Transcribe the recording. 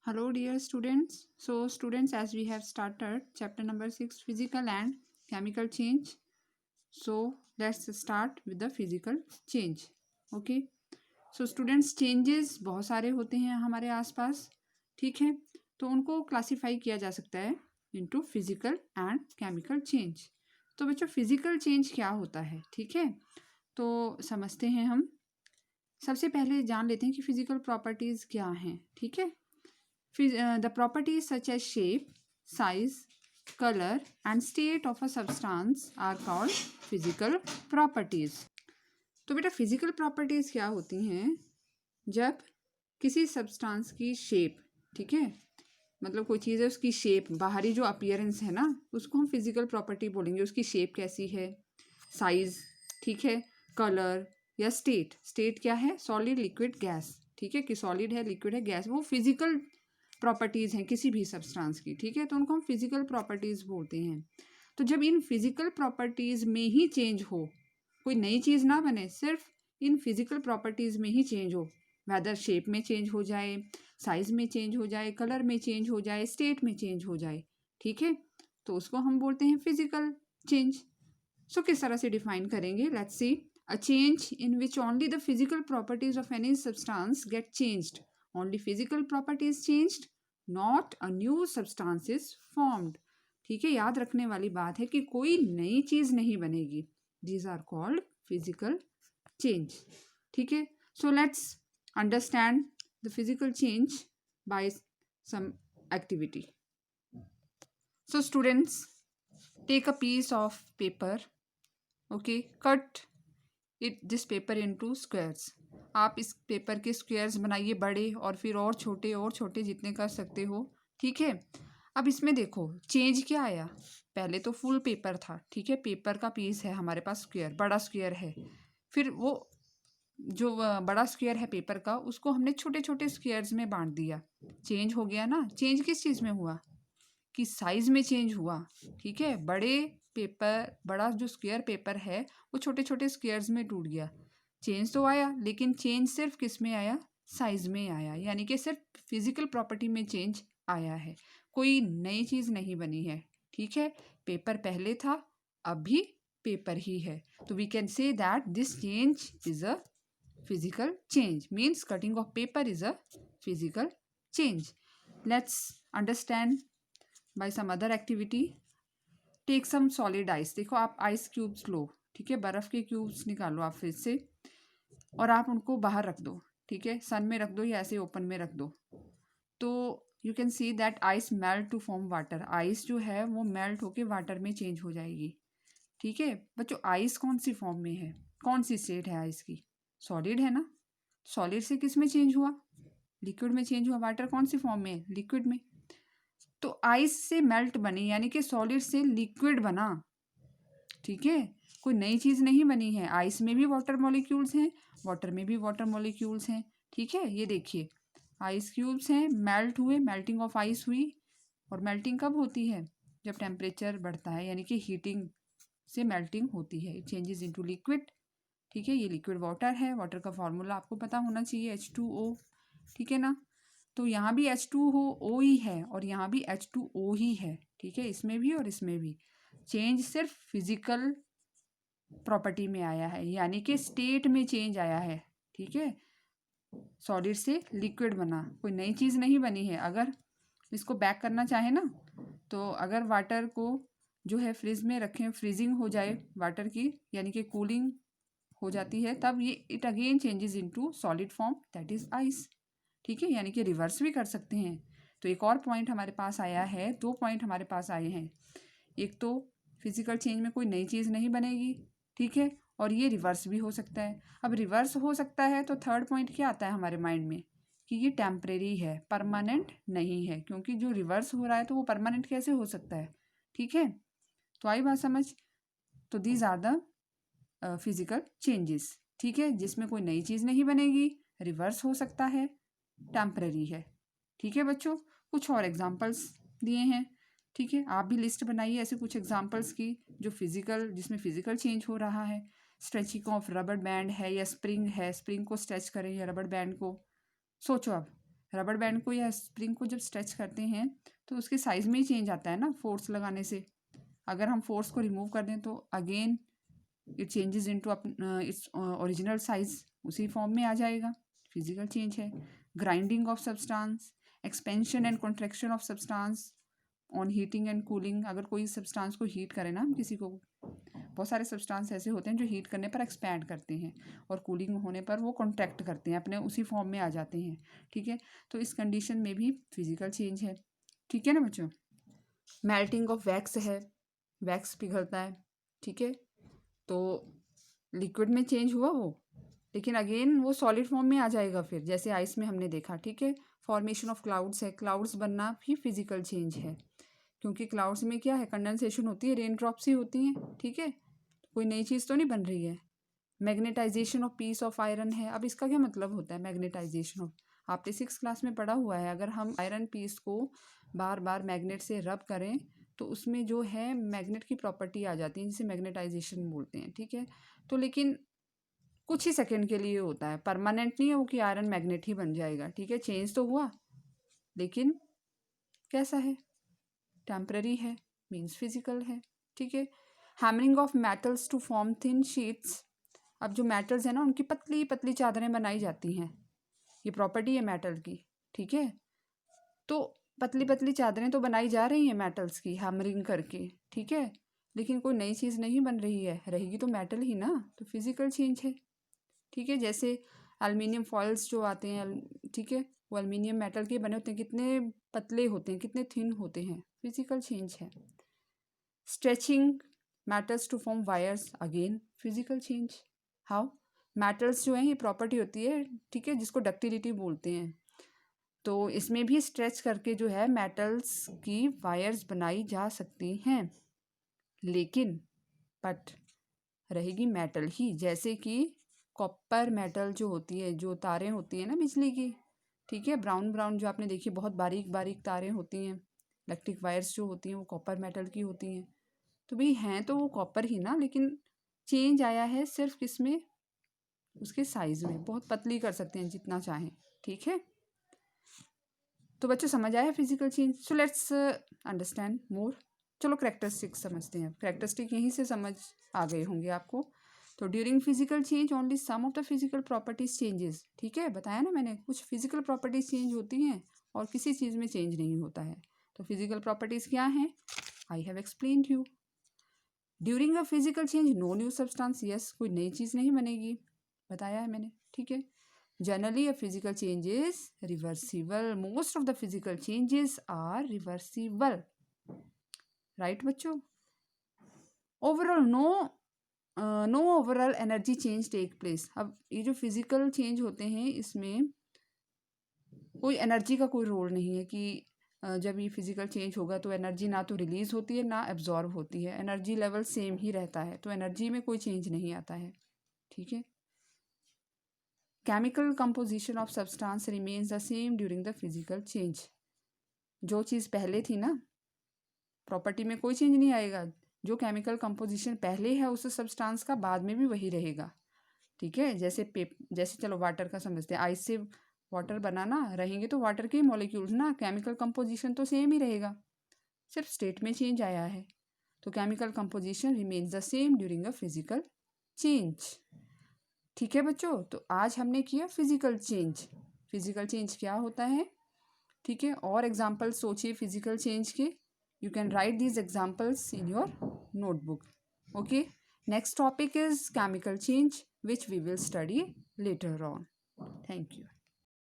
Hello, dear students. So, students, as we have started chapter number 6, physical and chemical change. So, let's start with the physical change. Okay. So, students, changes बहुत सारे होते हैं हमारे आसपास, ठीक है, तो उनको क्लासीफाई किया जा सकता है into physical and chemical change. तो बच्चों, फिजिकल चेंज क्या होता है, ठीक है, तो समझते हैं हम. सबसे पहले जान लेते हैं कि फिजिकल प्रॉपर्टीज़ क्या हैं, ठीक है. The properties such as shape, size, color and state of a substance are called physical properties. तो बेटा फिजिकल प्रॉपर्टीज़ क्या होती हैं? जब किसी सब्सटेंस की शेप, ठीक है, मतलब कोई चीज़ है उसकी शेप, बाहरी जो अपीयरेंस है ना, उसको हम फिजिकल प्रॉपर्टी बोलेंगे. उसकी शेप कैसी है, साइज, ठीक है, कलर या स्टेट. स्टेट क्या है? Solid, liquid, gas. ठीक है, कि सॉलिड है, लिक्विड है, गैस. वो फिजिकल प्रॉपर्टीज़ हैं किसी भी सब्सटेंस की, ठीक है, तो उनको हम फिजिकल प्रॉपर्टीज़ बोलते हैं. तो जब इन फिजिकल प्रॉपर्टीज़ में ही चेंज हो, कोई नई चीज़ ना बने, सिर्फ इन फिजिकल प्रॉपर्टीज़ में ही चेंज हो, वेदर शेप में चेंज हो जाए, साइज में चेंज हो जाए, कलर में चेंज हो जाए, स्टेट में चेंज हो जाए, ठीक है, तो उसको हम बोलते हैं फिजिकल चेंज. सो किस तरह से डिफाइन करेंगे? Let's see. A change in which only the physical properties of any substance get changed. Only physical properties changed, not a new substance is formed. ठीक है, याद रखने वाली बात है कि कोई नई चीज नहीं बनेगी. These are called physical change. ठीक है, so let's understand the physical change by some activity. So students, take a piece of paper, okay, cut this paper into squares. आप इस पेपर के स्क्वेयर्स बनाइए, बड़े और फिर और छोटे जितने कर सकते हो, ठीक है. अब इसमें देखो चेंज क्या आया. पहले तो फुल पेपर था, ठीक है, पेपर का पीस है हमारे पास, स्क्वेयर, बड़ा स्क्वेयर है. फिर वो जो बड़ा स्क्वेयर है पेपर का, उसको हमने छोटे छोटे स्क्वेयर्स में बांट दिया. चेंज हो गया ना. चेंज किस चीज़ में हुआ? कि साइज में चेंज हुआ. ठीक है, बड़ा जो स्क्वायर पेपर है वो छोटे छोटे स्क्वायर्स में टूट गया. चेंज तो आया, लेकिन चेंज सिर्फ किस में आया? साइज में आया. यानी कि सिर्फ फिजिकल प्रॉपर्टी में चेंज आया है, कोई नई चीज़ नहीं बनी है. ठीक है, पेपर पहले था, अब भी पेपर ही है. तो we can say that this change is a physical change. Means cutting of paper is a physical change. Let's understand by some other activity. Take some solid ice. देखो आप आइस क्यूब्स लो, ठीक है, बर्फ़ के cubes निकालो आप फिर से, और आप उनको बाहर रख दो, ठीक है, सन में रख दो या ऐसे ओपन में रख दो. तो you can see that ice melt to form water. Ice जो है वो मेल्ट होके वाटर में चेंज हो जाएगी. ठीक है बच्चों, आइस कौन सी फॉर्म में है, कौन सी स्टेट है आइस की? सॉलिड है ना. सॉलिड से किस में चेंज हुआ? लिक्विड में चेंज हुआ. वाटर कौन सी फॉर्म में है? लिक्विड में. तो आइस से मेल्ट बनी, यानी कि सॉलिड से लिक्विड बना. ठीक है, कोई नई चीज़ नहीं बनी है. आइस में भी वाटर मॉलिक्यूल्स हैं, वाटर में भी वाटर मॉलिक्यूल्स हैं. ठीक है, ये देखिए आइस क्यूब्स हैं, मेल्ट हुए, मेल्टिंग ऑफ आइस हुई. और मेल्टिंग कब होती है? जब टेम्परेचर बढ़ता है, यानी कि हीटिंग से मेल्टिंग होती है. It changes into liquid. ठीक है, ये लिक्विड वाटर है. वाटर का फॉर्मूला आपको पता होना चाहिए, H2O. ठीक है ना. तो यहाँ भी H2O ही है और यहाँ भी H2O ही है. ठीक है, इसमें भी और इसमें भी. चेंज सिर्फ फिजिकल प्रॉपर्टी में आया है, यानी कि स्टेट में चेंज आया है. ठीक है, सॉलिड से लिक्विड बना, कोई नई चीज़ नहीं बनी है. अगर इसको बैक करना चाहे ना, तो अगर वाटर को जो है फ्रिज में रखें, फ्रीजिंग हो जाए वाटर की, यानी कि कूलिंग हो जाती है, तब ये it again changes into solid form, that is ice. ठीक है, यानी कि रिवर्स भी कर सकते हैं. तो एक और पॉइंट हमारे पास आया है, 2 पॉइंट हमारे पास आए हैं. एक तो फिजिकल चेंज में कोई नई चीज़ नहीं बनेगी, ठीक है, और ये रिवर्स भी हो सकता है. अब रिवर्स हो सकता है तो थर्ड पॉइंट क्या आता है हमारे माइंड में? कि ये टेम्परेरी है, परमानेंट नहीं है. क्योंकि जो रिवर्स हो रहा है तो वो परमानेंट कैसे हो सकता है? ठीक है, तो आई बात समझ. तो these are the physical changes. ठीक है, जिसमें कोई नई चीज़ नहीं बनेगी, रिवर्स हो सकता है, टेम्पररी है. ठीक है बच्चों, कुछ और एग्जांपल्स दिए हैं. ठीक है, आप भी लिस्ट बनाइए ऐसे कुछ एग्जांपल्स की जो फिजिकल, जिसमें फिजिकल चेंज हो रहा है. स्ट्रेचिंग ऑफ रबर बैंड है या स्प्रिंग है, स्प्रिंग को स्ट्रेच करें या रबर बैंड को. सोचो अब, रबर बैंड को या स्प्रिंग को जब स्ट्रेच करते हैं तो उसके साइज़ में ही चेंज आता है ना फोर्स लगाने से। अगर हम फोर्स को रिमूव कर दें तो again it changes into its original size, उसी फॉर्म में आ जाएगा, फिजिकल चेंज है। Grinding of substance, expansion and contraction of substance on heating and cooling. अगर कोई सब्सटेंस को हीट करें ना, हम किसी को, बहुत सारे सब्सटेंस ऐसे होते हैं जो हीट करने पर एक्सपैंड करते हैं और कूलिंग होने पर वो कॉन्ट्रैक्ट करते हैं, अपने उसी फॉर्म में आ जाते हैं, ठीक है। तो इस कंडीशन में भी फिजिकल चेंज है, ठीक है ना बच्चों। मेल्टिंग ऑफ वैक्स है, वैक्स पिघलता है, ठीक है, तो लिक्विड में चेंज हुआ वो, लेकिन अगेन वो सॉलिड फॉर्म में आ जाएगा फिर, जैसे आइस में हमने देखा, ठीक है। फॉर्मेशन ऑफ क्लाउड्स है, क्लाउड्स बनना भी फिजिकल चेंज है, क्योंकि क्लाउड्स में क्या है, कंडेंसेशन होती है, रेन ड्रॉप्स ही होती हैं, ठीक है, कोई नई चीज़ तो नहीं बन रही है। Magnetization of piece of iron है। अब इसका क्या मतलब होता है मैग्नेटाइजेशन ऑफ, आपने 6 क्लास में पढ़ा हुआ है, अगर हम आयरन पीस को बार बार मैग्नेट से रब करें तो उसमें जो है मैग्नेट की प्रॉपर्टी आ जाती है, जिसे मैग्नेटाइजेशन बोलते हैं, ठीक है। तो लेकिन कुछ ही सेकंड के लिए होता है, परमानेंट नहीं है वो कि आयरन मैग्नेट ही बन जाएगा, ठीक है। चेंज तो हुआ लेकिन कैसा है, टेम्पररी है, मीन्स फिजिकल है, ठीक है। Hammering of metals to form thin sheets. अब जो मेटल्स है ना, उनकी पतली पतली चादरें बनाई जाती हैं, ये प्रॉपर्टी है मेटल की, ठीक है। तो पतली पतली चादरें तो बनाई जा रही हैं मेटल्स की, हैमरिंग करके, ठीक है, लेकिन कोई नई चीज़ नहीं बन रही है, रहेगी तो मेटल ही ना, तो फिजिकल चेंज है, ठीक है। जैसे एल्युमिनियम फॉइल्स जो आते हैं, ठीक है, वो एल्युमिनियम मेटल के बने होते हैं, कितने पतले होते हैं, कितने थिन होते हैं, फिजिकल चेंज है। Stretching metals to form wires, again physical change. How, metals जो हैं ये प्रॉपर्टी होती है, ठीक है, जिसको डक्टिलिटी बोलते हैं, तो इसमें भी स्ट्रेच करके जो है मेटल्स की वायर्स बनाई जा सकती हैं, लेकिन बट रहेगी मेटल ही, जैसे कि कॉपर मेटल जो होती है, जो तारें होती हैं ना बिजली की, ठीक है, ब्राउन ब्राउन जो आपने देखी, बहुत बारीक बारीक तारें होती हैं, इलेक्ट्रिक वायर्स जो होती हैं वो कॉपर मेटल की होती हैं। तो भाई हैं तो वो कॉपर ही ना, लेकिन चेंज आया है सिर्फ किसमें, उसके साइज में, बहुत पतली कर सकते हैं जितना चाहें, ठीक है। तो बच्चों समझ आया physical change. So let's understand more. चलो करेक्टरिस्टिक समझते हैं। करेक्टरिस्टिक यहीं से समझ आ गए होंगे आपको। तो during physical change only some of the physical properties changes, ठीक है, बताया ना मैंने, कुछ फिजिकल प्रॉपर्टीज चेंज होती हैं और किसी चीज़ में चेंज नहीं होता है। तो फिजिकल प्रॉपर्टीज क्या हैं, I have explained you. During a physical change no new substance, yes, कोई नई चीज़ नहीं बनेगी, बताया है मैंने, ठीक है। Generally, a physical change is reversible. Most of the physical changes are reversible. Right, बच्चों? Overall, no overall energy change take place. अब ये जो physical change होते हैं इसमें कोई एनर्जी का कोई रोल नहीं है कि जब ये फिजिकल चेंज होगा तो एनर्जी ना तो रिलीज होती है ना एब्जॉर्ब होती है, एनर्जी लेवल सेम ही रहता है, तो एनर्जी में कोई चेंज नहीं आता है, ठीक है। Chemical composition of substance remains the same during the physical change. जो चीज़ पहले थी ना, प्रॉपर्टी में कोई चेंज नहीं आएगा, जो केमिकल कंपोजिशन पहले है उस सब्सटेंस का बाद में भी वही रहेगा, ठीक है। जैसे चलो वाटर का समझते हैं, आइस से वाटर बनाना रहेंगे तो वाटर के मॉलिक्यूल्स ना, केमिकल कंपोजिशन तो सेम ही रहेगा, सिर्फ स्टेट में चेंज आया है। तो chemical composition remains the same during a physical change, ठीक है बच्चों। तो आज हमने किया फिजिकल चेंज, फिजिकल चेंज क्या होता है, ठीक है। और एग्जाम्पल सोचिए फिजिकल चेंज के, you can write these examples in your notebook, okay. Next topic is chemical change which we will study later on. Thank you.